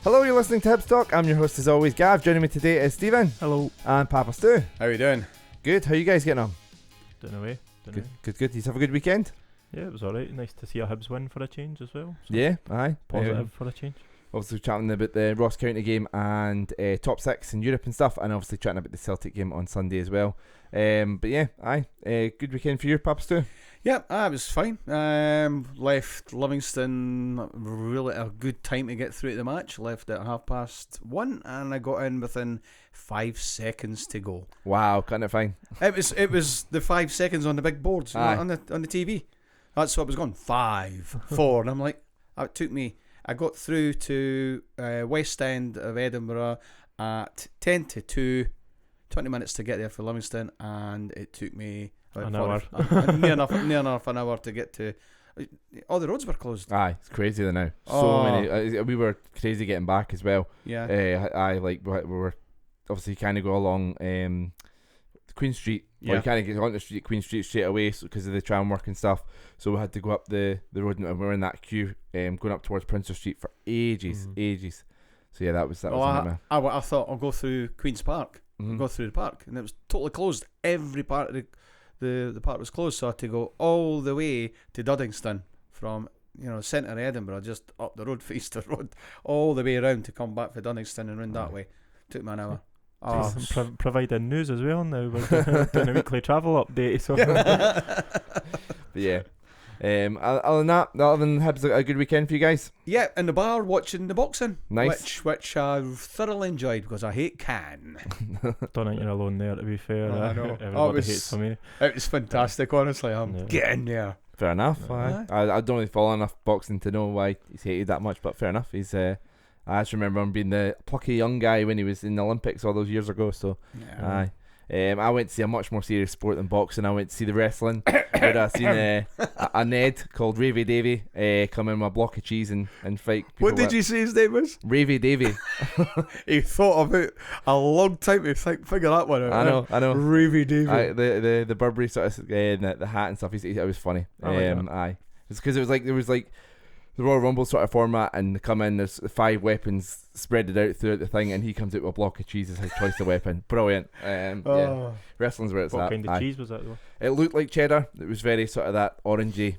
Hello, you're listening to Hibs Talk. I'm your host as always, Gav. Joining me today is Stephen. Hello. And Papa Stu. How are you doing? Good. How you guys getting on? Doing away. Good. Did you have a good weekend? Yeah, it was alright. Nice to see a Hibs win for a change as well. So Yeah, aye. positive for a change. Obviously chatting about the Ross County game and top six in Europe and stuff, and obviously chatting about the Celtic game on Sunday as well. But yeah, aye. Good weekend for you, Papa Stu? Yeah, it was fine. Left Livingston really a good time to get through to the match. Left at 1:30, and I got in within 5 seconds to go. Wow, couldn't it fine? It was the 5 seconds on the big boards on the TV. That's what was going 5, 4, and I'm like, it took me. I got through to West End of Edinburgh at 10 to 2, 20 minutes to get there for Livingston, and it took me an hour. near enough an hour to get to. All the roads were closed. Aye, it's crazy there now. So many. We were crazy getting back as well. Yeah. We were obviously kind of go along Queen Street. Yeah. Or you kind of get on the street, Queen Street straight away because of the tram work and stuff. So we had to go up the road, and we were in that queue going up towards Princess Street for ages. So yeah, that was a nightmare. I thought I'll go through Queen's Park, go through the park, and it was totally closed. Every part of the park was closed, so I had to go all the way to Duddingston from centre Edinburgh, just up the road, Feaster Road, all the way around to come back for Duddingston and round that way. Took me an hour. Providing news as well now. We're doing a weekly travel update. So. But yeah. Other than Hibs, a good weekend for you guys? Yeah, in the bar watching the boxing. Nice. Which I thoroughly enjoyed because I hate Can. Don't think you're alone there, to be fair. I know. Everybody hates me. It was fantastic, honestly. I'm getting there. Fair enough. Yeah. I don't really follow enough boxing to know why he's hated that much, but fair enough. He's I just remember him being the plucky young guy when he was in the Olympics all those years ago. So, aye. I went to see a much more serious sport than boxing. I went to see the wrestling. Where I seen a Ned called Ravy Davy come in with a block of cheese and fight people. What did you say his name was? Ravy Davy. He thought about a long time to figure that one out. I know. Ravy Davy. The Burberry sort of the hat and stuff. It was funny. Aye. It's because there was like the Royal Rumble sort of format, and they come in, there's 5 weapons spread out throughout the thing, and he comes out with a block of cheese as his choice of weapon. Brilliant. Yeah. Wrestling's where it's what at. What kind of cheese was that though? It looked like cheddar. It was very sort of that orangey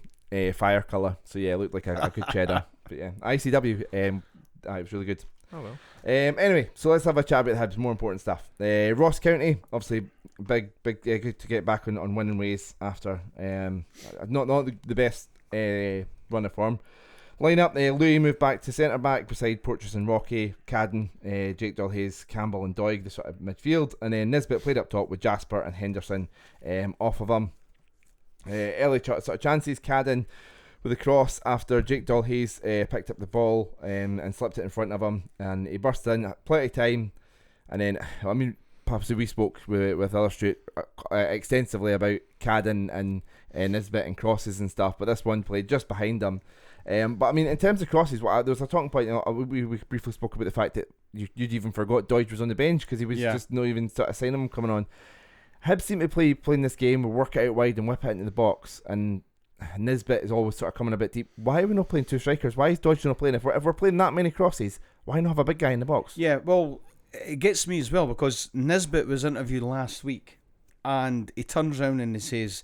fire colour. So yeah, it looked like a good cheddar. But yeah, ICW. It was really good. Oh well. Anyway, so let's have a chat about Hibs, more important stuff. Ross County, obviously big good to get back on winning ways after not the best run of form. Line-up, Louis moved back to centre-back beside Porteous and Rocky, Cadden, Jake Dalhayes, Campbell and Doig, the sort of midfield. And then Nisbet played up top with Jasper and Henderson off of him. Early sort of chances, Cadden with a cross after Jake Dalhayes picked up the ball and slipped it in front of him. And he burst in, plenty of time. And then, perhaps we spoke with Illustrate extensively about Cadden and Nisbet and crosses and stuff, but this one played just behind him. But in terms of crosses, there was a talking point. We briefly spoke about the fact that you'd even forgot Doig was on the bench because he was just not even sort of signing him coming on. Hibs seem to playing this game, we work it out wide and whip it into the box, and Nisbet is always sort of coming a bit deep. Why are we not playing 2 strikers? Why is Doig not playing? If we're playing that many crosses, why not have a big guy in the box? Yeah, well, it gets me as well because Nisbet was interviewed last week, and he turns around and he says,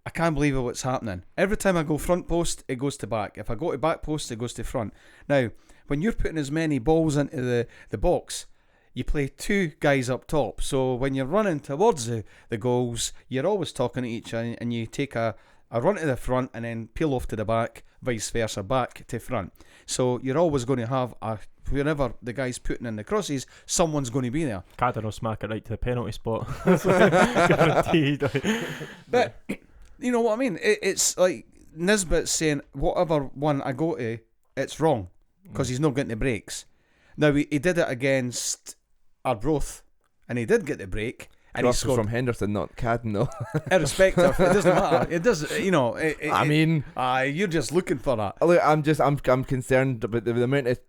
I can't believe what's happening. Every time I go front post, it goes to back. If I go to back post, it goes to front. Now, when you're putting as many balls into the box, you play 2 guys up top. So when you're running towards the goals, you're always talking to each other, and you take a run to the front and then peel off to the back, vice versa, back to front. So you're always going to have wherever the guy's putting in the crosses, someone's going to be there. Cadden will smack it right to the penalty spot. Guaranteed. But you know what I mean? It's like Nisbet saying, whatever one I go to, it's wrong because he's not getting the breaks. Now, he did it against Arbroath, and he did get the break. And he scored from Henderson, not Cadden, though. Irrespective, it doesn't matter. It does, you're just looking for that. Look, I'm concerned about the amount of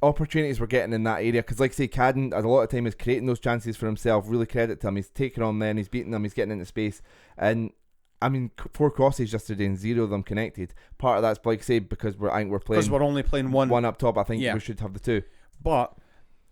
opportunities we're getting in that area, because like I say, Cadden a lot of time is creating those chances for himself. Really credit to him. He's taking on men, he's beating them, he's getting into space, and 4 crosses yesterday and 0 of them connected. Part of that's like say because we're playing because we're only playing one up top. I think we should have the 2. But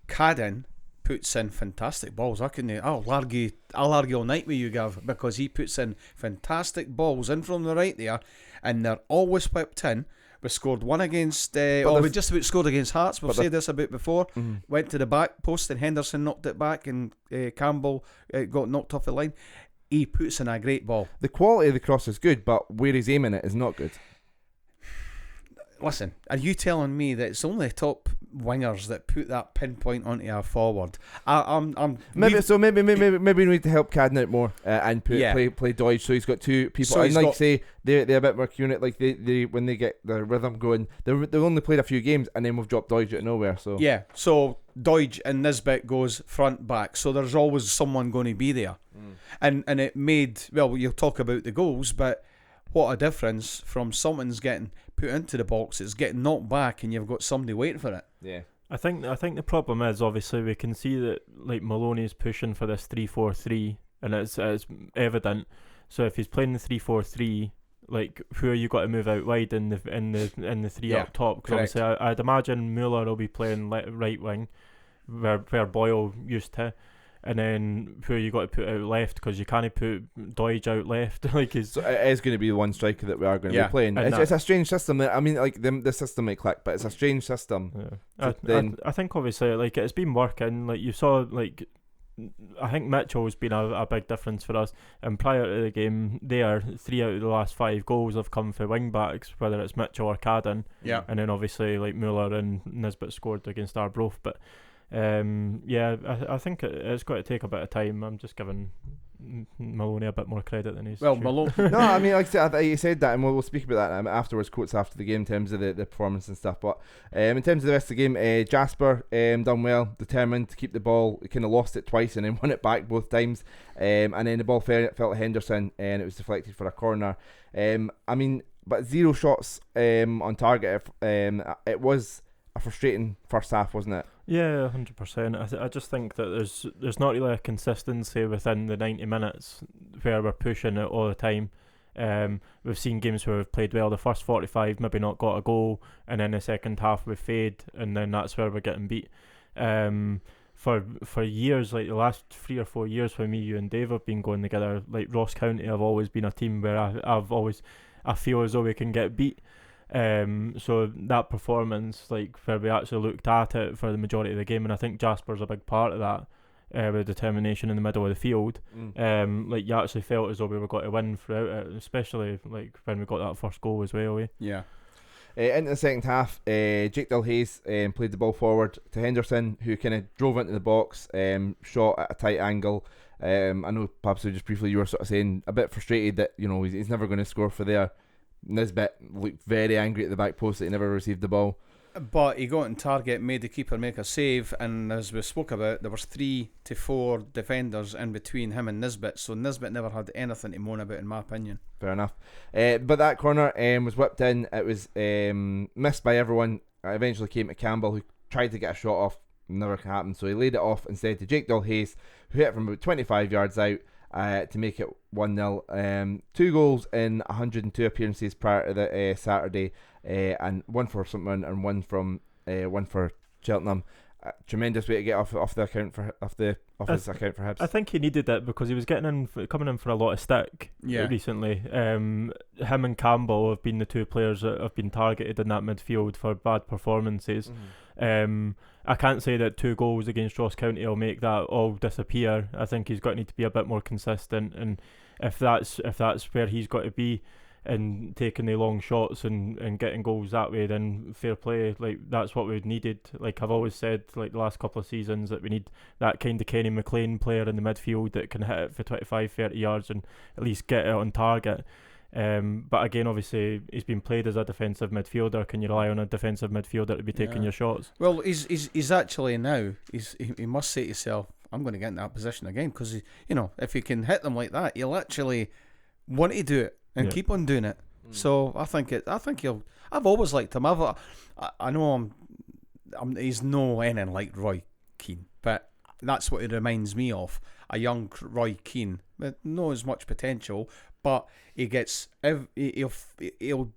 Cadden puts in fantastic balls. I'll argue all night with you, Gav, because he puts in fantastic balls in from the right there, and they're always whipped in. We scored one against, we just about scored against Hearts. We've said this about before. Went to the back post and Henderson knocked it back, and Campbell got knocked off the line. He puts in a great ball. The quality of the cross is good, but where he's aiming it is not good. Listen, are you telling me that it's only top wingers that put that pinpoint onto our forward? Maybe we need to help Cadden out more and play Doige, so he's got two people. So and like you say, they're a bit more unit. Like they when they get their rhythm going, they've only played a few games, and then we've dropped Doige out of nowhere. So yeah, so Doige and Nisbet goes front back, so there's always someone going to be there, and it made, well, you'll talk about the goals, but what a difference from someone's getting put into the box, it's getting knocked back, and you've got somebody waiting for it. Yeah. I think the problem is, obviously we can see that like Maloney's pushing for this 3-4-3, and it's evident. So if he's playing the 3-4-3, like who are you got to move out wide in the three up top? Because obviously I'd imagine Mueller will be playing right wing, where Boyle used to. And then who you got to put out left, because you can't put Doige out left. So it is going to be the one striker that we are going to be playing. It's a strange system. I mean, like the system might click, but it's a strange system. Yeah. I think obviously like it's been working. Like you saw, like I think Mitchell's been a big difference for us. And prior to the game, 3 out of the last 5 goals have come for wing backs, whether it's Mitchell or Cadden. Yeah. And then obviously like Mueller and Nisbet scored against Arbroath, but. I think it's got to take a bit of time. I'm just giving Maloney a bit more credit than he's. Well, Maloney. No, I mean, like I said, you said that, and we'll speak about that afterwards. Quotes after the game in terms of the performance and stuff. But in terms of the rest of the game, Jasper done well, determined to keep the ball. He kind of lost it twice and then won it back both times. And then the ball fell to Henderson, and it was deflected for a corner. I mean, but 0 shots on target. It was a frustrating first half, wasn't it? Yeah, 100%. I just think that there's not really a consistency within the 90 minutes where we're pushing it all the time. We've seen games where we've played well the first 45, maybe not got a goal, and then the second half we fade, and then that's where we're getting beat. For years, like the last 3 or 4 years when me, you and Dave have been going together, like Ross County have always been a team where I feel as though we can get beat. So that performance, like where we actually looked at it for the majority of the game, and I think Jasper's a big part of that, with determination in the middle of the field. Like you actually felt as though we were going to win throughout it, especially like when we got that first goal as well. Yeah. Into the second half, Jake Hayes played the ball forward to Henderson, who kind of drove into the box, shot at a tight angle. I know Papa Stu, just briefly you were sort of saying a bit frustrated that he's never going to score for there. Nisbet looked very angry at the back post that he never received the ball. But he got in target, made the keeper make a save, and as we spoke about, there was 3 to 4 defenders in between him and Nisbet, so Nisbet never had anything to moan about, in my opinion. Fair enough. But that corner was whipped in. It was missed by everyone. It eventually came to Campbell, who tried to get a shot off. Never happened, so he laid it off instead to Jake Hayes, who hit from about 25 yards out. To make it 1-0. 2 goals in 102 appearances prior to the Saturday, and one for St. and one for Cheltenham. Tremendous way to get off the account for his account for Hibs. I think he needed it because he was coming in for a lot of stick recently. Him and Campbell have been the 2 players that have been targeted in that midfield for bad performances. I can't say that 2 goals against Ross County will make that all disappear. I think he's got to need to be a bit more consistent, and if that's where he's got to be and taking the long shots and getting goals that way, then fair play. Like that's what we've needed. Like I've always said, like the last couple of seasons, that we need that kind of Kenny McLean player in the midfield that can hit it for 25-30 yards and at least get it on target. But again, obviously, he's been played as a defensive midfielder. Can you rely on a defensive midfielder to be taking your shots? Well, he's actually now. He must say to himself, "I'm going to get in that position again," because if he can hit them like that, he'll actually want to do it and keep on doing it. So I think he'll. I've always liked him. I know he's no anything like Roy Keane, but that's what he reminds me of, a young Roy Keane with not as much potential. But he'll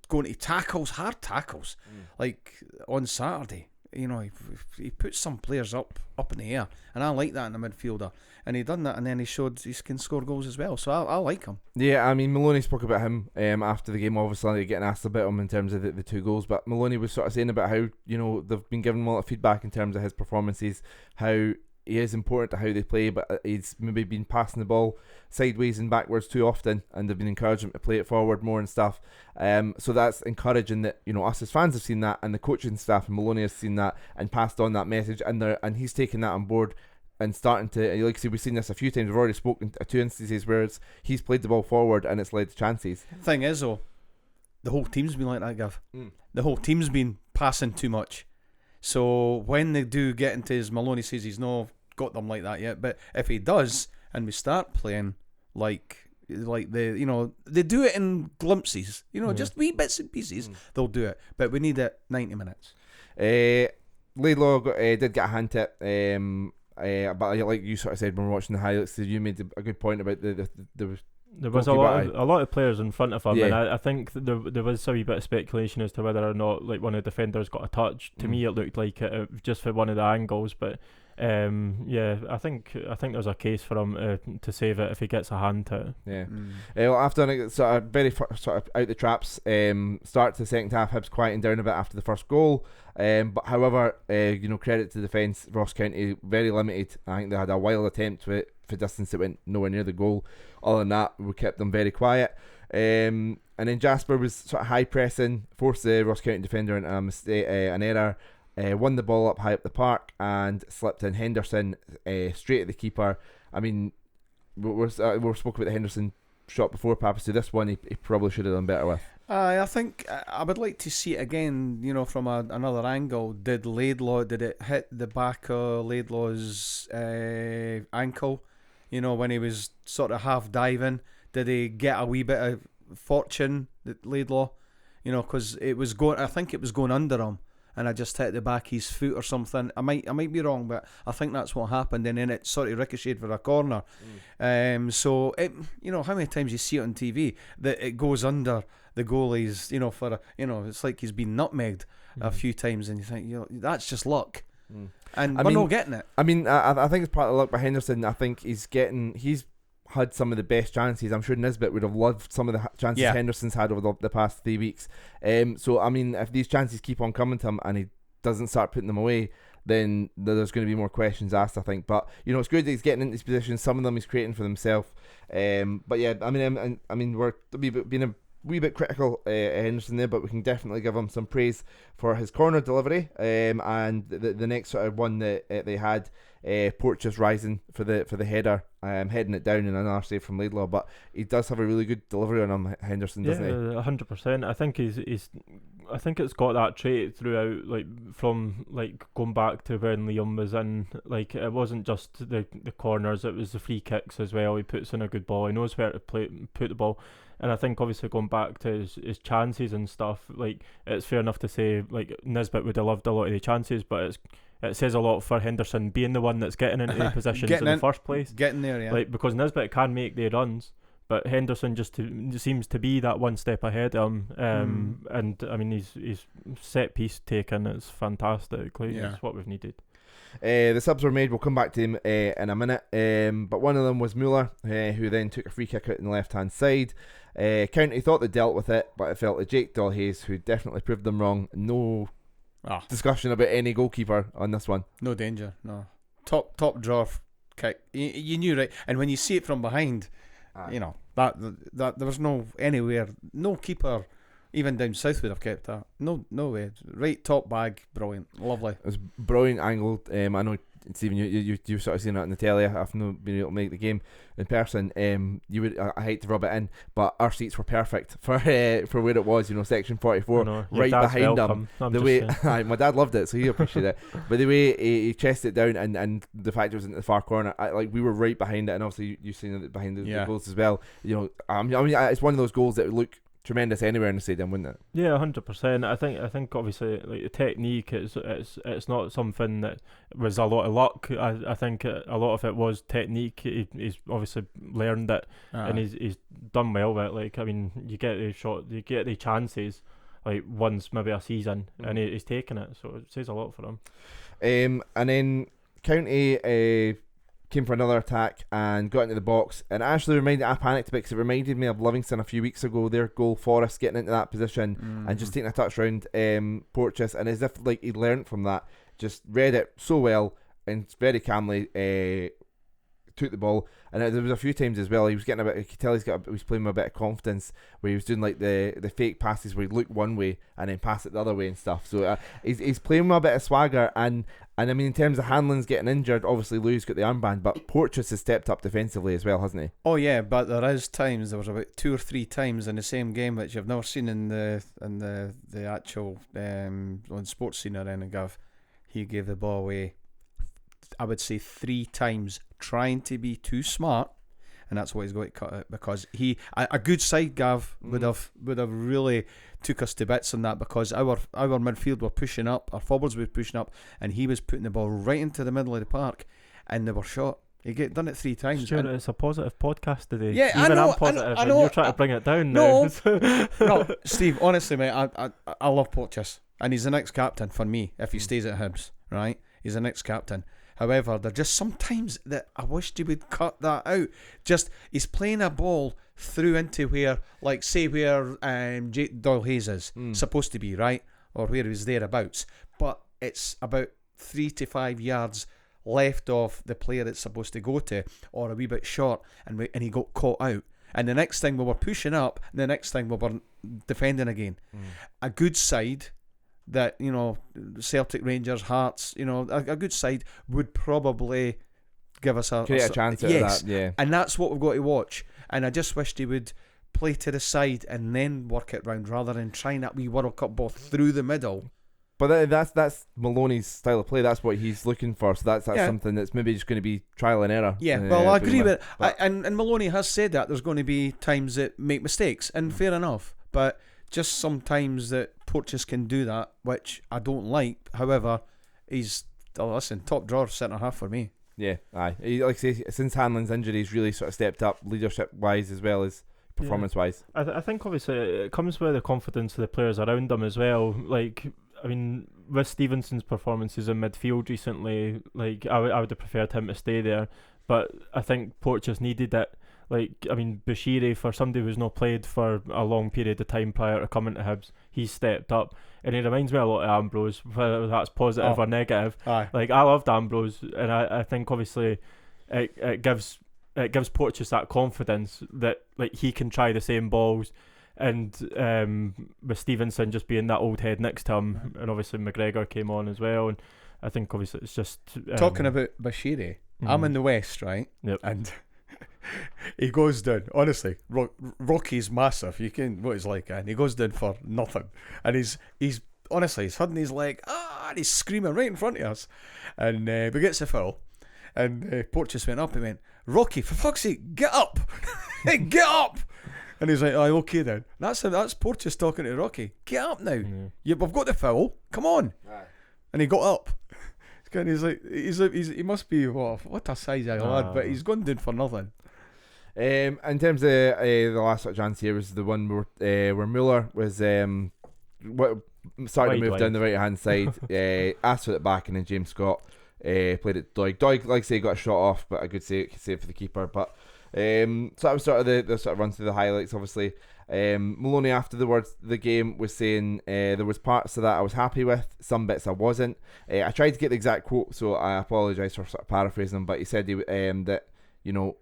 go into tackles, hard tackles, like on Saturday. he puts some players up in the air, and I like that in a midfielder. And he done that, and then he showed he can score goals as well. So I like him. Yeah, I mean, Maloney spoke about him after the game, obviously getting asked about him in terms of the 2 goals. But Maloney was sort of saying about how they've been giving him a lot of feedback in terms of his performances, how he is important to how they play, but he's maybe been passing the ball sideways and backwards too often, and they've been encouraging him to play it forward more and stuff. So that's encouraging that us as fans have seen that, and the coaching staff and Maloney has seen that and passed on that message, and he's taken that on board and starting to, like I say, we've seen this a few times. We've already spoken to 2 instances where he's played the ball forward and it's led to chances. Thing is, though, the whole team's been like that, Gav. The whole team's been passing too much. So when they do get into his, Maloney says he's not got them like that yet, but if he does, and we start playing like the they do it in glimpses, just wee bits and pieces, they'll do it, but we need it 90 minutes. Laidlaw did get a hand tip, but like you sort of said when we were watching the highlights, you made a good point about there was a lot of players in front of him, and I think there was a wee bit of speculation as to whether or not like one of the defenders got a touch. To me, it looked like it just for one of the angles, but I think there's a case for him to save it if he gets a hand to it. Well, after a sort of very sort of out the traps start to the second half, Hibs quieting down a bit after the first goal. But however, credit to the defence, Ross County very limited. I think they had a wild attempt for distance that went nowhere near the goal. Other than that, we kept them very quiet. And then Jasper was sort of high pressing, forced the Ross County defender into a mistake, an error. Won the ball up high up the park and slipped in Henderson straight at the keeper. I mean, we spoke about the Henderson shot before, Papa Stu. This one he probably should have done better with. I think I would like to see it again, from another angle. Did it hit the back of Laidlaw's ankle, when he was sort of half diving? Did he get a wee bit of fortune, Laidlaw? Because I think it was going under him, and I just hit the back of his foot or something. I might be wrong, but I think that's what happened, and then it sort of ricocheted for a corner. So it, how many times you see it on TV that it goes under the goalie's, it's like he's been nutmegged a few times, and you think, that's just luck. And we're not getting it. I mean, I think it's part of the luck by Henderson. I think he's had some of the best chances. I'm sure Nisbet would have loved some of the chances Henderson's had over the past 3 weeks. So I mean, if these chances keep on coming to him and he doesn't start putting them away, then there's going to be more questions asked, I think. But it's good that he's getting into these positions. Some of them he's creating for himself. But yeah, I mean, we're being a wee bit critical Henderson there, but we can definitely give him some praise for his corner delivery. And the next sort of one that they had. Port just rising for the header, heading it down, and another save from Laidlaw. But he does have a really good delivery on him, Henderson, doesn't he? 100%. I think I think it's got that trait throughout, like from like going back to when Liam was in. Like it wasn't just the corners; it was the free kicks as well. He puts in a good ball. He knows where to put the ball. And I think obviously going back to his chances and stuff, like it's fair enough to say like Nisbet would have loved a lot of the chances, but it says a lot for Henderson being the one that's getting into the positions in the first place. Getting there, yeah. Like because Nisbet can make the runs, but Henderson just seems to be that one step ahead of him. And I mean his set piece taken is fantastic. Like it's what we've needed. The subs were made. We'll come back to him in a minute. But one of them was Muller, who then took a free kick out on the left hand side. County thought they dealt with it, but it felt like Jake Dalhayes, who definitely proved them wrong. No discussion about any goalkeeper on this one. No danger. No top draw kick. You knew, right? And when you see it from behind, that there was no anywhere. No keeper. Even down south would have kept that. No way. Right top bag, brilliant, lovely. It was brilliant angled. I know, Stephen, you sort of seen that on the telly. I've not been able to make the game in person. You would, I hate to rub it in, but our seats were perfect for where it was. Section 44, right behind them. The way my dad loved it, so he appreciated it. But the way he chested it down, and the fact it was in the far corner, we were right behind it, and obviously you've seen it behind the goals as well. I mean, it's one of those goals that would look tremendous anywhere in the stadium, wouldn't it? Yeah, 100%. I think obviously like the technique it's not something that was a lot of luck. I think a lot of it was technique. He's obviously learned it, and he's done well with it. Like I mean, you get the shot, you get the chances. like once maybe a season, and he's taken it, so it says a lot for him. And then County came for another attack and got into the box, and actually I panicked a bit because it reminded me of Livingston a few weeks ago, their goal, Forrest getting into that position and just taking a touch round Porteous, and as if like he learned from that, just read it so well and very calmly took the ball. And there was a few times as well he was getting a bit, you could tell he was playing with a bit of confidence, where he was doing like the fake passes where he looked one way and then pass it the other way and stuff. So he's playing with a bit of swagger, and I mean in terms of Hanlon's getting injured, obviously Lou's got the armband, but Porteous has stepped up defensively as well, hasn't he? Oh yeah, but there was about 2 or 3 times in the same game which I've never seen in the actual on sports scene or anything. He gave the ball away, I would say 3 times, trying to be too smart, and that's what he's got to cut out, because a good side, Gav, would have really took us to bits on that, because our midfield were pushing up, our forwards were pushing up, and he was putting the ball right into the middle of the park, and they were shot. He done it 3 times. Stuart, it's a positive podcast today. Yeah, even I know, I'm positive, I know, and you're trying to bring it down no, now. No, Steve, honestly, mate, I love Porteous, and he's the next captain for me if he stays at Hibs, right? He's the next captain. However, there just sometimes that I wished he would cut that out. Just, he's playing a ball through into where, like, say where Jake Doyle Hayes is supposed to be, right? Or where he was thereabouts. But it's about 3 to 5 yards left of the player it's supposed to go to, or a wee bit short, and he got caught out. And the next thing we were pushing up, and the next thing we were defending again. A good side that, you know, Celtic, Rangers, Hearts, you know, a good side would probably give us a chance at that, yeah. And that's what we've got to watch. And I just wished he would play to the side and then work it round, rather than trying that wee World Cup ball through the middle. But that's Maloney's style of play. That's what he's looking for. So that's something that's maybe just going to be trial and error. Yeah, well, I agree with it. And Maloney has said that there's going to be times that make mistakes, and fair enough. But just sometimes that Porteous can do that, which I don't like. However, he's top drawer centre half for me. Yeah, aye. He, like I say, since Hanlon's injury, he's really sort of stepped up leadership wise as well as performance wise. I think obviously it comes with the confidence of the players around him as well. Like, I mean, with Stevenson's performances in midfield recently, like I would have preferred him to stay there, but I think Porteous needed it. Like, I mean, Bashiri, for somebody who's not played for a long period of time prior to coming to Hibs, he's stepped up, and he reminds me a lot of Ambrose, whether that's positive or negative. Aye. Like, I loved Ambrose, and I think obviously it gives Porteous that confidence that, like, he can try the same balls, and with Stevenson just being that old head next to him, and obviously McGregor came on as well, and I think obviously it's just talking about Bashiri. I'm in the West, right? Yep. And he goes down. Honestly, Rocky's massive. You can what he's like, and he goes down for nothing. And he's honestly, he's holding his leg, and he's screaming right in front of us. And we gets a foul, and Porteous went up and went, "Rocky, for fuck's sake, get up, hey, get up!" And he's like, "Oh, okay then." That's Porteous talking to Rocky. Get up now. We've got the foul. Come on. Aye. And he got up. And he's like, he must be what a size of lad, but he's gone down for nothing. In terms of the last sort of chance here was the one where Muller was starting to move down the right hand side, asked for it back, and then James Scott played it to Doig. Doig, like I say, got a shot off, but a good save for the keeper. But so that was sort of the sort of run through the highlights. Obviously, Maloney after the game was saying there was parts of that I was happy with, some bits I wasn't. I tried to get the exact quote, so I apologise for sort of paraphrasing him, but he said that, you know,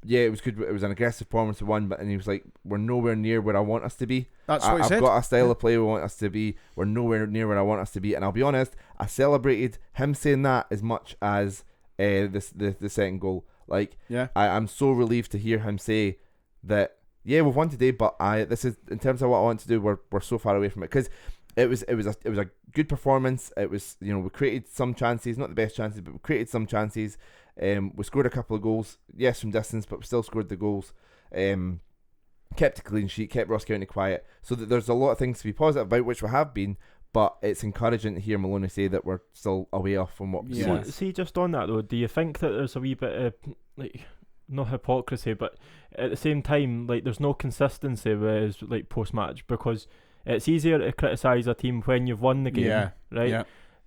yeah, it was good. It was an aggressive performance of one, but and he was like, we're nowhere near where I want us to be. That's what he said. I've got a style of play we want us to be. We're nowhere near where I want us to be. And I'll be honest, I celebrated him saying that as much as the second goal. Like, yeah, I'm so relieved to hear him say that. Yeah, we've won today, but this is in terms of what I want to do. We're so far away from it, because it was a good performance. It was, you know, we created some chances, not the best chances, but we created some chances. We scored a couple of goals, yes, from distance, but we still scored the goals. Kept a clean sheet, kept Ross County quiet. So that there's a lot of things to be positive about, which we have been. But it's encouraging to hear Maloney say that we're still a way off from what we want. See, just on that though, do you think that there's a wee bit of like, not hypocrisy, but at the same time, like, there's no consistency with like post match, because it's easier to criticise a team when you've won the game, right? Yeah.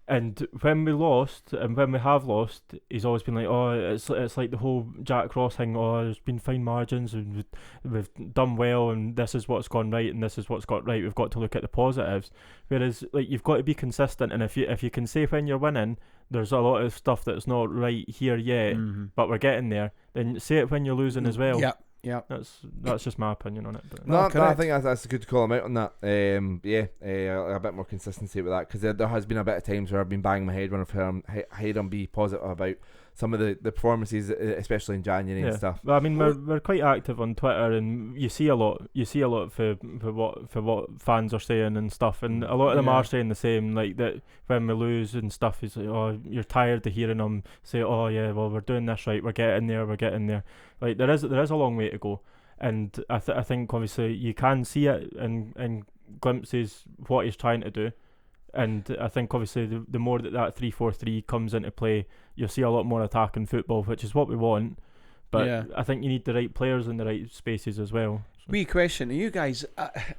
And when we lost, and when we have lost, he's always been like, oh, it's like the whole Jack Ross thing, oh, there's been fine margins, and we've done well, and this is what's gone right, and this is what's got right, we've got to look at the positives. Whereas, like, you've got to be consistent, and if you can say when you're winning, there's a lot of stuff that's not right here yet, but we're getting there, then say it when you're losing as well. Yeah, that's just my opinion on it. But. No, I think that's good to call him out on that. A bit more consistency with that, because there has been a bit of times where I've been banging my head when I've heard him be positive about some of the performances, especially in January and stuff. Well, I mean, we're quite active on Twitter, and you see a lot for what fans are saying and stuff, and a lot of them are saying the same, like that when we lose and stuff. Is like, oh, you're tired of hearing them say, oh yeah, well, we're doing this right, we're getting there. Like there is a long way to go, and I think obviously you can see it in glimpses what he's trying to do. And I think obviously the more that 3-4-3 comes into play, you'll see a lot more attacking football, which is what we want. But I think you need the right players in the right spaces as well. So. Wee question: are you guys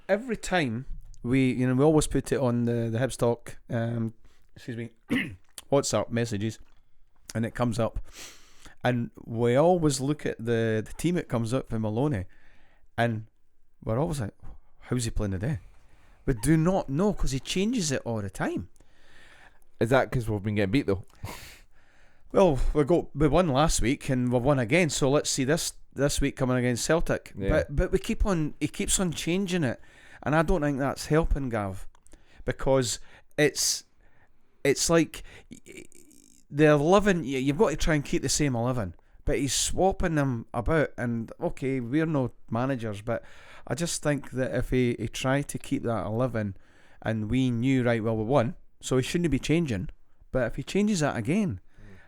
every time we always put it on the Hibs Talk, WhatsApp messages, and it comes up, and we always look at the team it comes up for Maloney, and we're always like, how's he playing today? We do not know, because he changes it all the time. Is that because we've been getting beat though? Well, we won last week and we've won again. So let's see this week coming against Celtic. Yeah. But he keeps on changing it, and I don't think that's helping Gav, because it's like the 11. You've got to try and keep the same 11, but he's swapping them about. And okay, we're no managers, but I just think that if he tried to keep that 11, and we knew, right, well, we won, so he shouldn't be changing. But if he changes that again,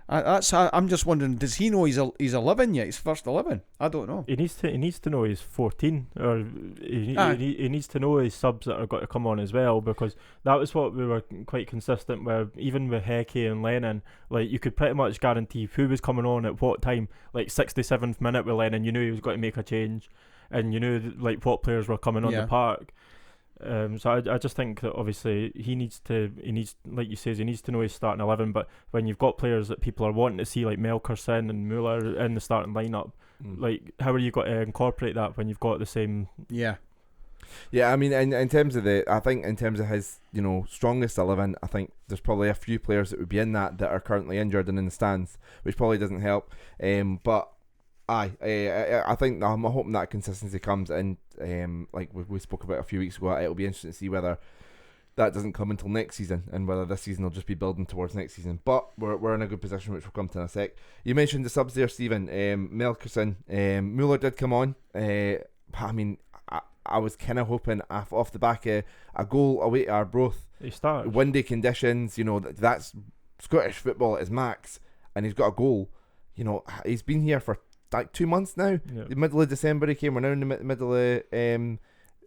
I'm just wondering, does he know he's 11 yet? He's first 11. I don't know. He needs to know he's 14, or he needs to know his subs that are got to come on as well, because that was what we were quite consistent with. Even with Heke and Lennon, like you could pretty much guarantee who was coming on at what time. Like 67th minute with Lennon, you knew he was going to make a change. And you knew like what players were coming on the park. So I just think that obviously he needs like you says, he needs to know his starting 11. But when you've got players that people are wanting to see, like Melkerson and Muller in the starting lineup, like how are you going to incorporate that when you've got the same? Yeah, I mean, in terms of I think in terms of his strongest 11, I think there's probably a few players that would be in that are currently injured and in the stands, which probably doesn't help. But I think I'm hoping that consistency comes, and like we spoke about a few weeks ago, it'll be interesting to see whether that doesn't come until next season, and whether this season will just be building towards next season. But we're in a good position, which we'll come to in a sec. You mentioned the subs there, Stephen. Melkerson, Muller did come on. I mean, I was kind of hoping off the back of a goal away to Arbroath, he starts. Windy conditions, that's Scottish football at its max, and he's got a goal. He's been here for like 2 months now. The middle of December he came. We're now in the middle of near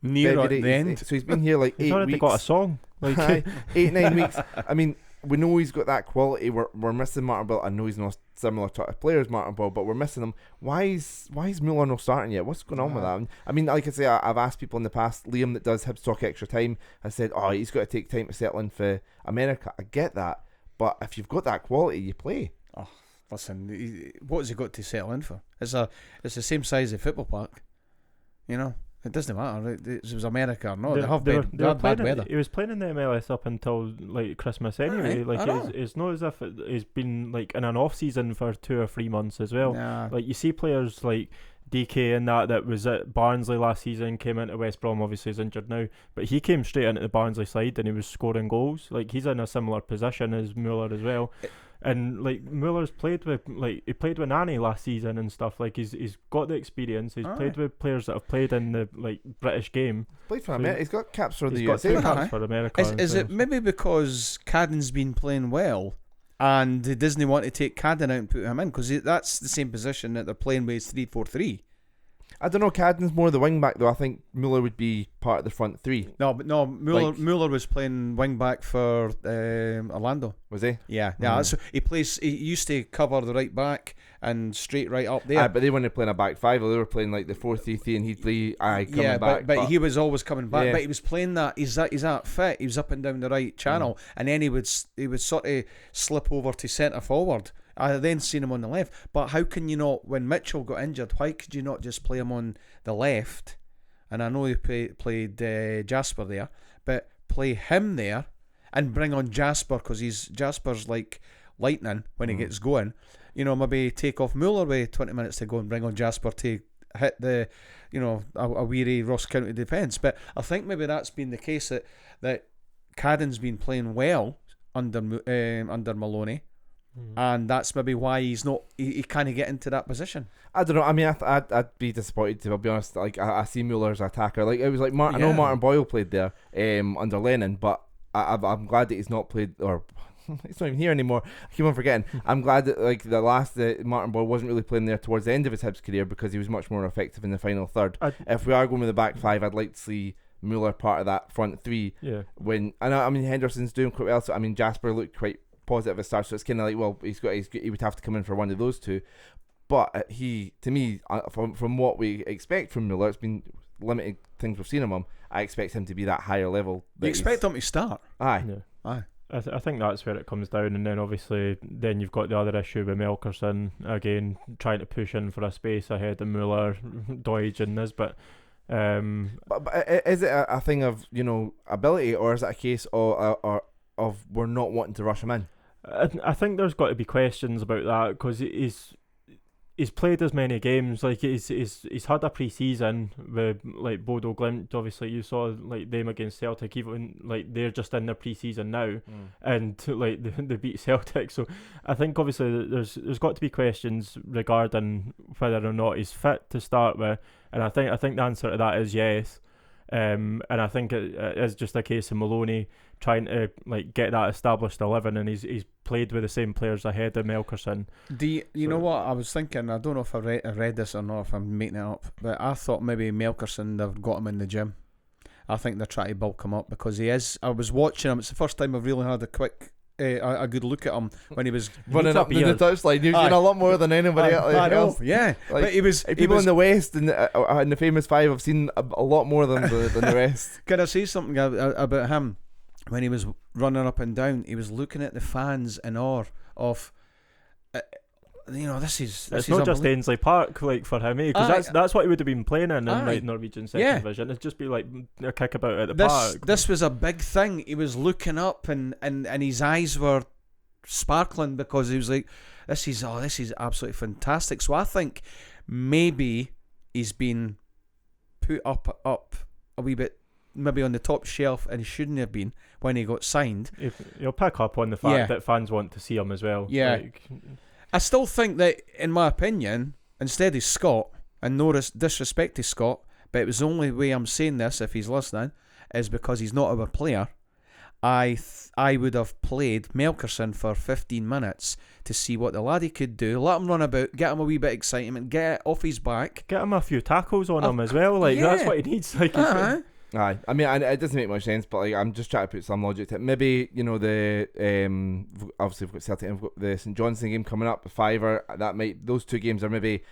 February. at the end. So he's been here like 8 weeks. He's already got a song. Like 8-9 weeks. I mean, we know he's got that quality. We're missing Martin Ball. I know he's not similar to player as Martin Ball, but we're missing him. Why is Muller not starting yet? What's going on with that? I mean, like I say, I've asked people in the past. Liam, that does Hibs Talk Extra Time, has said, oh, he's got to take time to settle in for America. I get that, but if you've got that quality, you play. Oh, listen, what has he got to settle in for? It's the same size as a football park. It doesn't matter. It was America or not. They had bad weather. He was playing in the MLS up until like Christmas anyway. It's not as if he's been like in an off season for 2 or 3 months as well. Nah. Like you see players like DK and that was at Barnsley last season, came into West Brom, obviously is injured now, but he came straight into the Barnsley side and he was scoring goals. Like he's in a similar position as Muller as well. And like Muller's played with Nani last season and stuff. Like he's got the experience. He's played with players that have played in the like British game. Played for America. He's got caps for the USA. USA. Caps for America. Is it maybe because Cadden's been playing well and he doesn't want to take Cadden out and put him in, because that's the same position that they're playing with 3-4-3. I don't know. Cadden's more the wing back though. I think Muller would be part of the front three. Muller was playing wing back for Orlando. Was he? Yeah. So he used to cover the right back, and straight right up there. But they weren't playing a back five. They were playing like the 4-3-3, and he'd play coming back. But he was always coming back. Yeah. But he was playing that. He's that fit. He was up and down the right channel, and then he would sort of slip over to centre forward. I then seen him on the left. But how can you not, when Mitchell got injured, why could you not just play him on the left? And I know he played Jasper there, but play him there and bring on Jasper, because Jasper's like lightning when he gets going. You know, maybe take off Muller with 20 minutes to go and bring on Jasper to hit the, a weary Ross County defence. But I think maybe that's been the case, that Cadden's been playing well under Maloney. And that's maybe why he's not. He can't get into that position. I don't know. I mean, I'd be disappointed, to be honest. Like I see Mueller as an attacker. Like it was like I know Martin Boyle played there under Lennon, but I'm glad that he's not played, or he's not even here anymore. I keep on forgetting. I'm glad that like Martin Boyle wasn't really playing there towards the end of his Hibs career, because he was much more effective in the final third. If we are going with the back five, I'd like to see Mueller part of that front three. Yeah. I mean Henderson's doing quite well. So I mean Jasper looked quite positive at the start, so it's kind of like, well, he would have to come in for one of those two. But he, to me, from what we expect from Mueller, it's been limited things we've seen him on. I expect him to be that higher level. You expect him to start? Aye. Yeah. Aye. I think that's where it comes down, and then obviously then you've got the other issue with Melkerson again trying to push in for a space ahead of Mueller, Doige and Nisbet. But is it a thing of ability, or is it a case of we're not wanting to rush him in? I think there's got to be questions about that, because he's played as many games. Like he's had a pre-season with like Bodo Glimt. Obviously, you saw like them against Celtic. Even like they're just in their pre-season now, and like they beat Celtic. So I think obviously there's got to be questions regarding whether or not he's fit to start with. And I think the answer to that is yes. And I think it is just a case of Maloney trying to like get that established 11, and he's played with the same players ahead of Melkerson. You know what I was thinking? I don't know if I read this or not, if I'm making it up, but I thought maybe Melkerson, they've got him in the gym. I think they're trying to bulk him up, because he is. I was watching him. It's the first time I've really had a good look at him when he was running up in the touchline. He was doing a lot more than anybody else. I know, yeah. Like, but he was people in the West and in the famous five. I've seen a lot more than the rest. Can I say something about him? When he was running up and down, he was looking at the fans in awe of. This is. It's not just Ainsley Park like for him, because that's what he would have been playing in like Norwegian second division. It'd just be like a kickabout at the park. This was a big thing. He was looking up, and his eyes were sparkling, because he was like, "This is absolutely fantastic." So I think maybe he's been put up a wee bit, maybe on the top shelf, and he shouldn't have been when he got signed. You'll pick up on the fact that fans want to see him as well. Yeah. I still think that, in my opinion, instead of Scott, and no disrespect to Scott, but it was the only way I'm saying this, if he's listening, is because he's not our player. I would have played Melkerson for 15 minutes to see what the laddie could do, let him run about, get him a wee bit of excitement, get it off his back. Get him a few tackles on him as well, that's what he needs. Aye, I mean, it doesn't make much sense, but like I'm just trying to put some logic to it. Maybe obviously we've got Celtic and we've got the St Johnstone game coming up, the Fiver. Those two games are maybe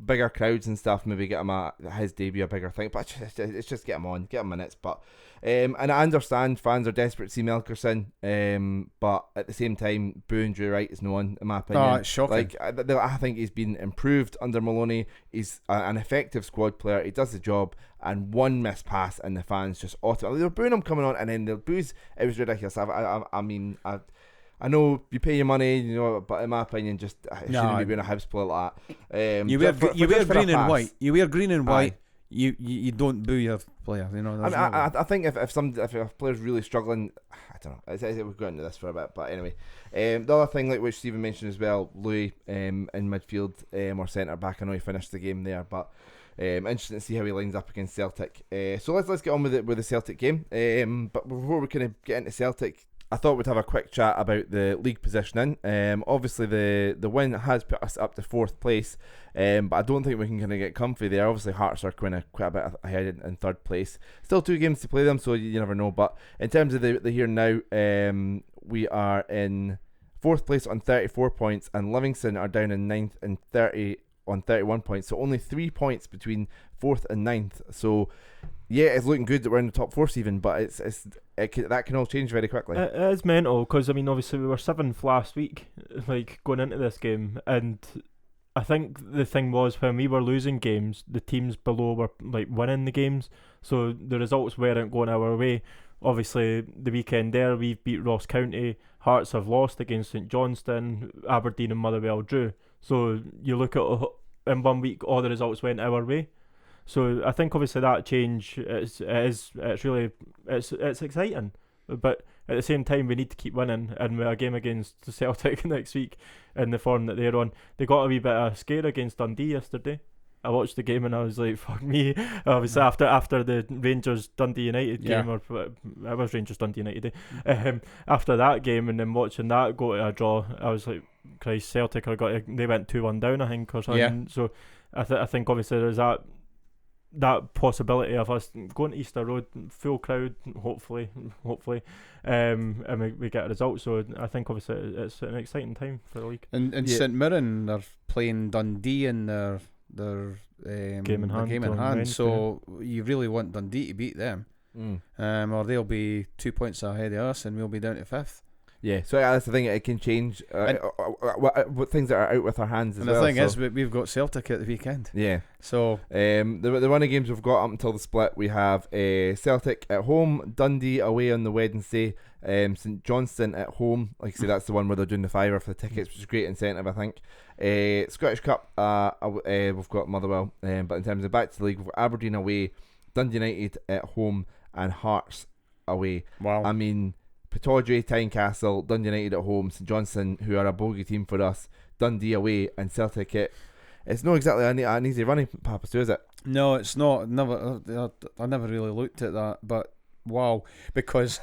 bigger crowds and stuff. Maybe get him his debut a bigger thing, but it's just get him minutes. But and I understand fans are desperate to see Melkerson, but at the same time, Boo and Drew Wright is no one, in my opinion. Oh, it's shocking. Like I think he's been improved under Maloney. He's an effective squad player. He does the job. And one missed pass, and the fans just automatically, they were booing him coming on, and then they'll booze. It was ridiculous. I mean, I know you pay your money, but in my opinion, just shouldn't be booing a Hibs player like that. You wear green and white. You wear green and white. You don't boo your player. I think if a player's really struggling, I don't know. We've got into this for a bit, but anyway, the other thing, like which Stephen mentioned as well, Louis in midfield or centre back. I know he finished the game there, but. Interesting to see how he lines up against Celtic. So let's get on with the Celtic game. But before we kind of get into Celtic, I thought we'd have a quick chat about the league positioning. Obviously the win has put us up to 4th place, but I don't think we can kind of get comfy there. Obviously Hearts are quite a bit ahead in 3rd place. Still 2 games to play them, so you never know. But in terms of the here and now, we are in 4th place on 34 points, and Livingston are down in 9th and 30 on 31 points. So only 3 points between 4th and 9th. So yeah, it's looking good that we're in the top 4 even, but that can all change very quickly. It is mental because, I mean, obviously we were 7th last week, like going into this game, and I think the thing was when we were losing games, the teams below were like winning the games, so the results weren't going our way. Obviously, the weekend there, we've beat Ross County, Hearts have lost against St Johnstone, Aberdeen and Motherwell drew. So you look at in 1 week, all the results went our way. So I think obviously that change it's exciting, but at the same time we need to keep winning. And with a game against Celtic next week in the form that they're on, they got a wee bit of scare against Dundee yesterday. I watched the game and I was like, fuck me. Obviously after the Rangers Dundee United game, or it was Rangers Dundee United, after that game and then watching that go to a draw, I was like, Christ, Celtic they went 2-1 down, I think, or something. Yeah. So I think obviously there's that possibility of us going to Easter Road, full crowd, hopefully, and we get a result. So I think obviously it's an exciting time for the league. And St Mirren are playing Dundee in their game in hand. So you really want Dundee to beat them, or they'll be 2 points ahead of us, and we'll be down to 5th. Yeah, so that's the thing. It can change what things that are out with our hands as well. And the thing is, we've got Celtic at the weekend. Yeah. So the running games we've got up until the split, we have Celtic at home, Dundee away on the Wednesday, St Johnstone at home. Like I say, that's the one where they're doing the $5 for the tickets, which is a great incentive, I think. Scottish Cup, we've got Motherwell, but in terms of back to the league, we've got Aberdeen away, Dundee United at home, and Hearts away. Wow. I mean, Pittodrie, Tynecastle, Dundee United at home, St Johnstone, who are a bogey team for us, Dundee away, and Celtic it's not exactly an easy running, Papa Stu, is it? No, it's not. I never really looked at that, but wow, because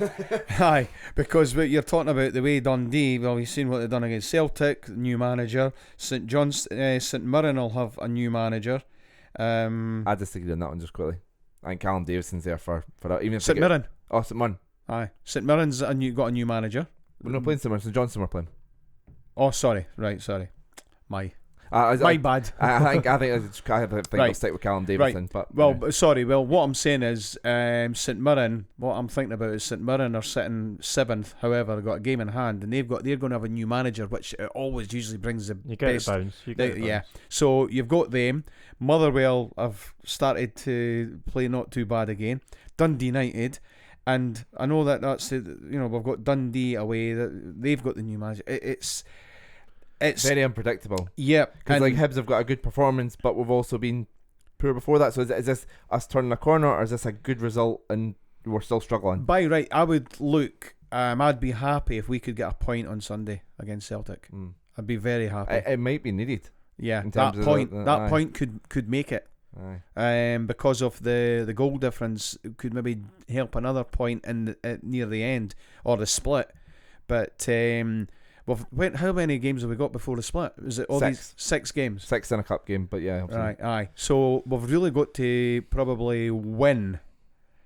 because what you're talking about, the way Dundee, well, you've seen what they've done against Celtic, new manager. St Mirren will have a new manager. I disagree on that one just quickly. I think Callum Davison's there for that. Even if St Mirren. Oh, St Mirren. Aye, St Mirren's got a new manager. We're not playing St Mirren. St Johnstone we're playing. Oh, sorry. My bad. I think I'll stick with Callum Davison. Right. But sorry. Well, what I'm saying is St Mirren. What I'm thinking about is St Mirren are sitting 7th. However, they've got a game in hand, and they're going to have a new manager, which always usually brings the best. Yeah. So you've got them. Motherwell have started to play not too bad again. Dundee United. And I know that's we've got Dundee away. They've got the new manager. It's very unpredictable. Yeah, because like Hibs have got a good performance, but we've also been poor before that. So is this us turning a corner, or is this a good result and we're still struggling? By right, I would look. I'd be happy if we could get a point on Sunday against Celtic. I'd be very happy. It might be needed. Yeah, that point could make it. Because of the goal difference, it could maybe help another point near the end or the split. But how many games have we got before the split? Is it all 6. these 6 games? 6 in a cup game, but yeah. Right, aye. So we've really got to probably win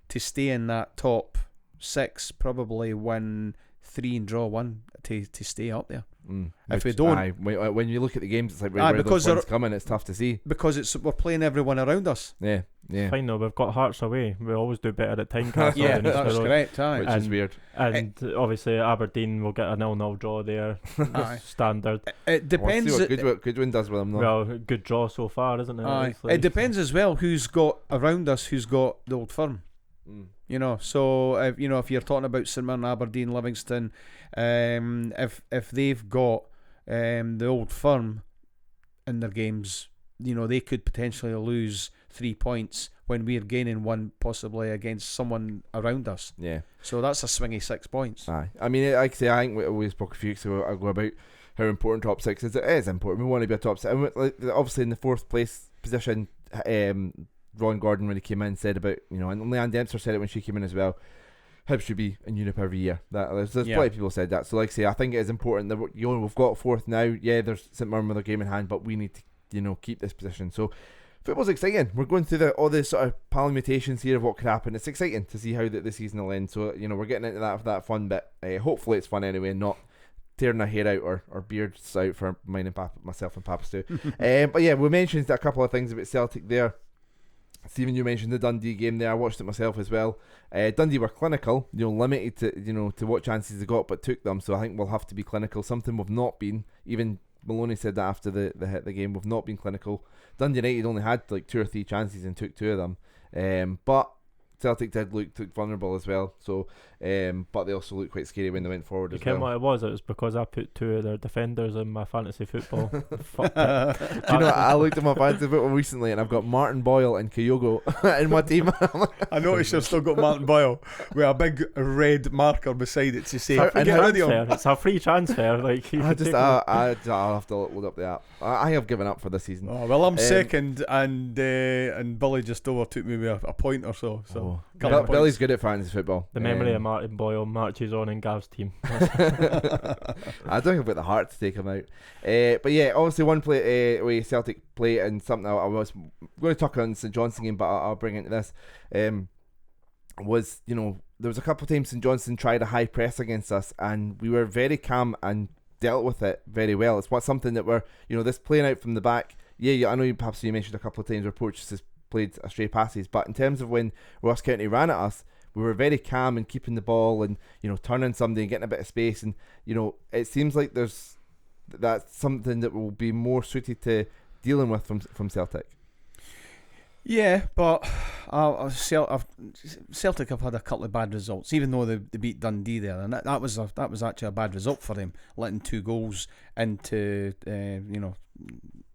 to stay in that top 6. Probably win 3 and draw 1 to stay up there. If we don't, when you look at the games, it's like where those points coming, it's tough to see because we're playing everyone around us. Yeah. Fine though, we've got Hearts away. We always do better at Tynecastle. Yeah, that's correct. Which is weird. And obviously Aberdeen will get a 0-0 draw there. Standard. It depends. We'll see what Goodwin does with them though. Well, good draw so far, isn't it? It depends as well who's got around us, who's got the Old Firm. So if you're talking about St Mirren, Aberdeen, Livingston, if they've got the Old Firm in their games, they could potentially lose 3 points when we're gaining 1 possibly against someone around us. Yeah. So that's a swingy 6 points. Aye. I mean, like I say, I think we spoke a few weeks ago about how important top 6 is. It is important. We want to be a top 6. And obviously in the 4th place position, Ron Gordon, when he came in, said about, and Leanne Dempster said it when she came in as well, Hibs should be in Europe every year. There's plenty of people said that. So like I say, I think it is important that we've got 4th now. Yeah, there's St Mirren with a game in hand, but we need to keep this position. So football's exciting. We're going through all this sort of permutations here of what could happen. It's exciting to see how the season will end. So we're getting into that fun bit. Hopefully it's fun anyway, not tearing our hair out or beards out for mine and myself and Papa Stu. But yeah, we mentioned a couple of things about Celtic there. Stephen, you mentioned the Dundee game there. I watched it myself as well. Dundee were clinical, limited to what chances they got, but took them. So I think we'll have to be clinical. Something we've not been. Even Maloney said that after the game, we've not been clinical. Dundee United only had like 2 or 3 chances and took 2 of them. But Celtic did look vulnerable as well. So, but they also looked quite scary when they went forward as well. You know what it was because I put 2 of their defenders in my fantasy football. Fuck it. Do you know what? I looked at my fantasy football recently and I've got Martin Boyle and Kyogo in my team. I noticed you've still got Martin Boyle with a big red marker beside it to say, get rid of him. It's a free transfer. Like I'll have to load up the app. I have given up for this season. Oh, well, I'm second and Billy just overtook me with a point or so. Billy's good at fantasy football. The memory of Martin Boyle marches on in Gav's team. I don't have got the heart to take him out. But yeah, obviously one way Celtic play, and something I was going to talk on St Johnstone game, but I'll bring into this. Was there was a couple of times St Johnstone tried a high press against us, and we were very calm and dealt with it very well. It's something that we're this playing out from the back. Yeah, I know you mentioned a couple of times where Porteous has played stray passes, but in terms of when Ross County ran at us, we were very calm and keeping the ball and turning somebody and getting a bit of space, and it seems like that's something that will be more suited to dealing with from Celtic. Yeah, but Celtic have had a couple of bad results, even though they beat Dundee there, and that was actually a bad result for them, letting 2 goals into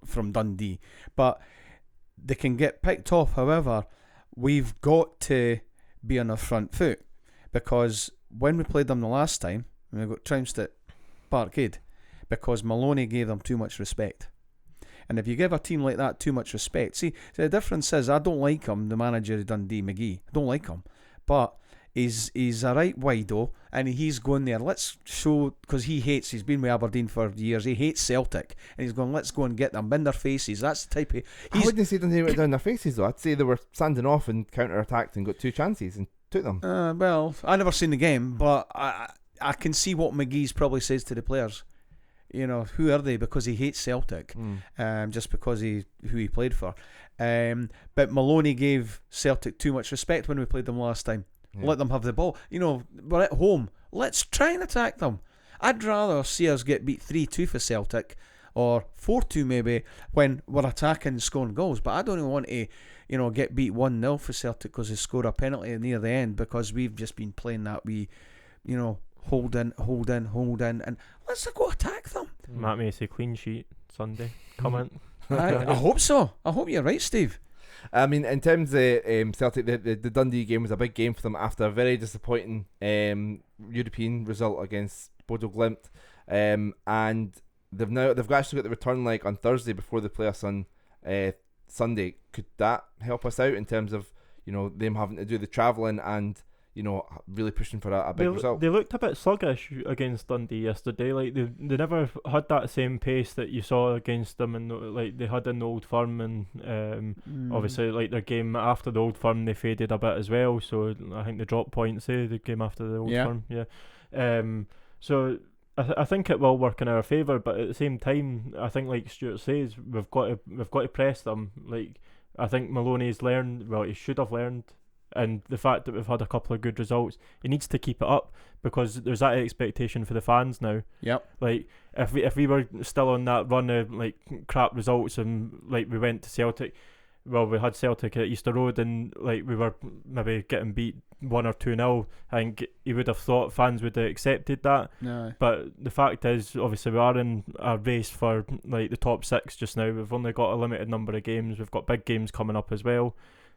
from Dundee. But they can get picked off. However, we've got to be on our front foot, because when we played them the last time, we got trounced at Parkhead because Maloney gave them too much respect. And if you give a team like that too much respect, see, the difference is I don't like him, the manager of Dundee, McGee. I don't like him, but he's a right wido, and he's going there. Let's show, because he's been with Aberdeen for years. He hates Celtic, and he's going, let's go and get them in their faces. That's the type of. I wouldn't say Dundee went down their faces though. I'd say they were standing off and counter-attacked and got 2 chances and took them. Well, I never seen the game, but I can see what McGee's probably says to the players. Who are they? Because he hates Celtic, just because who he played for. But Maloney gave Celtic too much respect when we played them last time. Yeah. Let them have the ball. We're at home. Let's try and attack them. I'd rather see us get beat 3-2 for Celtic, or 4-2 maybe, when we're attacking and scoring goals. But I don't even want to, get beat 1-0 for Celtic because they scored a penalty near the end, because we've just been playing that hold in, and let's go attack them. Matt Macy clean sheet Sunday. Comment. I hope so. I hope you're right, Steve. I mean, in terms of Celtic, the Dundee game was a big game for them after a very disappointing European result against Bodo Glimt, and they've actually got the return leg on Thursday before they play us on Sunday. Could that help us out in terms of them having to do the travelling and really pushing for a big result? They looked a bit sluggish against Dundee yesterday. Like they never had that same pace that you saw against them, and like they had in the Old Firm, and obviously like their game after the Old Firm they faded a bit as well. So I think they dropped points. The game after the Old Firm, So I think it will work in our favour, but at the same time, I think like Stuart says, we've got to press them. Like I think Maloney's learned. Well, he should have learned. And the fact that we've had a couple of good results, he needs to keep it up, because there's that expectation for the fans now. Yep. Like if we were still on that run of like crap results, and like we went to Celtic, well, we had Celtic at Easter Road, and like we were maybe getting beat 1 or 2-0. I think he would have thought fans would have accepted that. No. But the fact is, obviously, we are in a race for like the top 6 just now. We've only got a limited number of games. We've got big games coming up as well.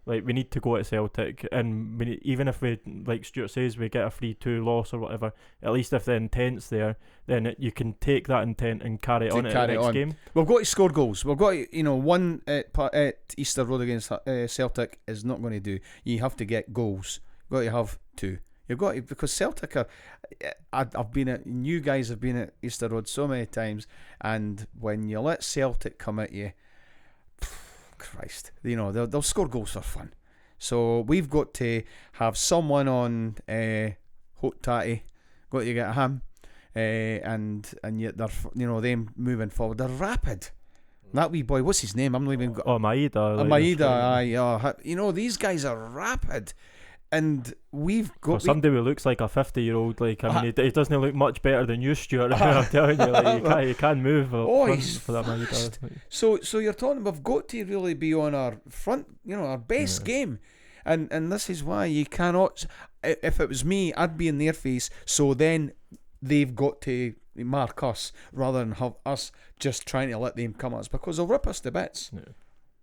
Like, we need to go at Celtic, and even if we, like Stuart says, we get a 3-2 loss or whatever, at least if the intent's there, then you can take that intent and carry it on at the next game. We've got to score goals. We've got to, one at Easter Road against Celtic is not going to do. You have to get goals. You've got to have 2. You've got to, because Celtic are. You guys have been at Easter Road so many times, and when you let Celtic come at you, Christ, they'll score goals for fun. So we've got to have someone on Hot Tatty. Got to get him. and yet they're them moving forward. They're rapid. That wee boy, what's his name? I'm not even. Maeda. Maeda, these guys are rapid, and we've got somebody who looks like a 50-year-old. Like I mean, he doesn't look much better than you, Stuart. I'm telling you, like, he can move. He's for that Maeda. So you're talking. We've got to really be on our front. Our best game, and this is why you cannot. If it was me, I'd be in their face. So then they've got to mark us rather than have us just trying to let them come at us, because they'll rip us to bits.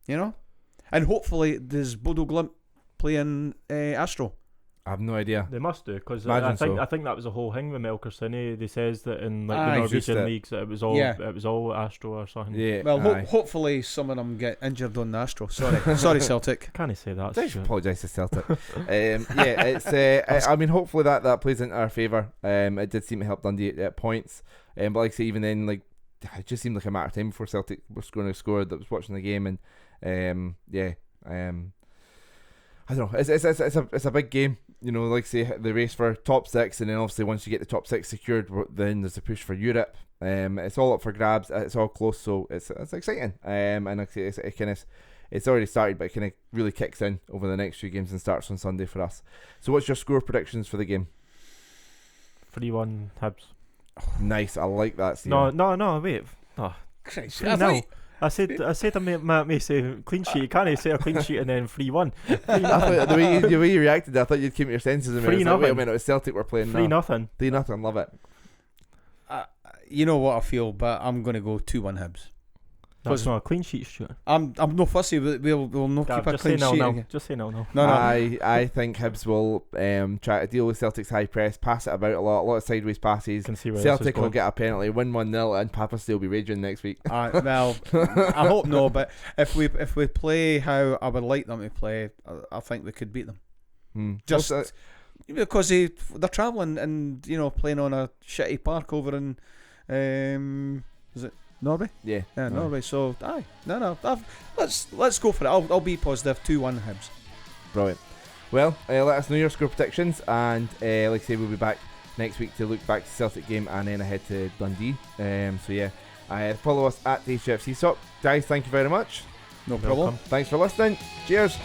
And hopefully does Bodo Glimt play in Astro? I have no idea. They must do, because I think that was a whole thing with Melkerson. They says that in the Norwegian leagues that it was all Astro or something. Yeah. Well, hopefully some of them get injured on the Astro. Sorry, Celtic. Can't say that? I should apologise to Celtic. It's. I mean, hopefully that plays into our favour. It did seem to help Dundee at points. But like I say, even then, like it just seemed like a matter of time before Celtic was going to score. That was watching the game, and I don't know. It's a big game. Like say the race for top 6, and then obviously once you get the top 6 secured, then there's a push for Europe. It's all up for grabs. It's all close, so it's exciting. And like I say, it's already started, but it kind of really kicks in over the next few games and starts on Sunday for us. So what's your score predictions for the game? 3-1 Hibs. Nice, I like that. Stephen. No, wait. Oh, Christ, I said I may say clean sheet. Can't I say a clean sheet and then 3-1? The way you reacted, I thought you'd keep your senses. And wait a minute, it was Celtic we're playing. 3-0. 3-0, love it. You know what I feel, but I'm going to go 2-1 Hibs. That's not a clean sheet, Stuart. I'm no fussy, but we'll not keep a clean sheet. No. Just say no. No. I think Hibs will try to deal with Celtic's high press, pass it about a lot of sideways passes. Celtic will get a penalty, win 1-0, and Papa Stu will be raging next week. Well, I hope no, but if we play how I would like them to play, I think we could beat them. Just because they're travelling and playing on a shitty park over in is it Norway? Yeah, Norway. So let's go for it. I'll be positive. 2-1 Hibs. Brilliant. Well, let us know your score predictions, and like I say, we'll be back next week to look back to the Celtic game and then ahead to Dundee. Follow us at HFC Sock. Guys, thank you very much. No problem. Thanks for listening. Cheers.